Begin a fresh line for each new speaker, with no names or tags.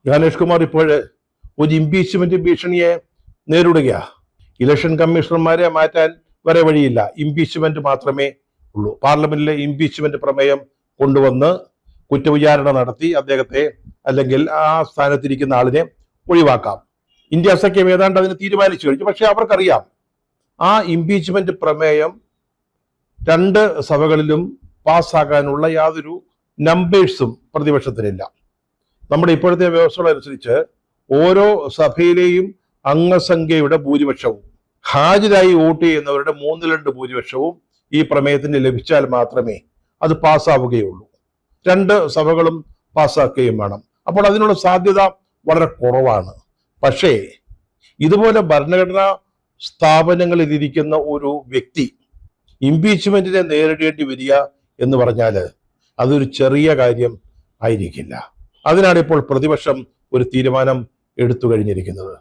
ജ്ഞാനേഷ് കുമാർ ഇപ്പോൾ ഒരു ഇംപീച്ച്മെന്റ് ഭീഷണിയെ നേരിടുകയാ. ഇലക്ഷൻ കമ്മീഷണർമാരെ മാറ്റാൻ വരെ വഴിയില്ല, ഇംപീച്ച്മെന്റ് മാത്രമേ ഉള്ളൂ. പാർലമെന്റിലെ ഇംപീച്ച്മെന്റ് പ്രമേയം കൊണ്ടുവന്ന് കുറ്റവിചാരണ നടത്തി അദ്ദേഹത്തെ അല്ലെങ്കിൽ ആ സ്ഥാനത്തിരിക്കുന്ന ആളിനെ ഒഴിവാക്കാം. ഇന്ത്യ സഖ്യം ഏതാണ്ട് അതിന് തീരുമാനിച്ചു കഴിഞ്ഞു. പക്ഷെ അവർക്കറിയാം ആ ഇംപീച്ച്മെന്റ് പ്രമേയം രണ്ട് സഭകളിലും പാസ്സാകാനുള്ള യാതൊരു നമ്പേഴ്സും പ്രതിപക്ഷത്തിനില്ല. നമ്മുടെ ഇപ്പോഴത്തെ വ്യവസ്ഥകൾ അനുസരിച്ച് ഓരോ സഭയിലെയും അംഗസംഖ്യയുടെ ഭൂരിപക്ഷവും ഹാജരായി വോട്ട് ചെയ്യുന്നവരുടെ 2/3 ഭൂരിപക്ഷവും ഈ പ്രമേയത്തിന് ലഭിച്ചാൽ മാത്രമേ അത് പാസ്സാവുകയുള്ളൂ. രണ്ട് സഭകളും പാസ്സാക്കുകയും വേണം. അപ്പോൾ അതിനുള്ള സാധ്യത വളരെ കുറവാണ്. പക്ഷേ ഇതുപോലെ ഭരണഘടനാ സ്ഥാപനങ്ങളിൽ ഇരിക്കുന്ന ഒരു വ്യക്തി ഇംപീച്ച്മെന്റിനെ നേരിടേണ്ടി വരിക എന്ന് പറഞ്ഞാൽ അതൊരു ചെറിയ കാര്യം ആയിരിക്കില്ല. അതിനാണ് ഇപ്പോൾ പ്രതിപക്ഷം ഒരു തീരുമാനം എടുത്തു കഴിഞ്ഞിരിക്കുന്നത്.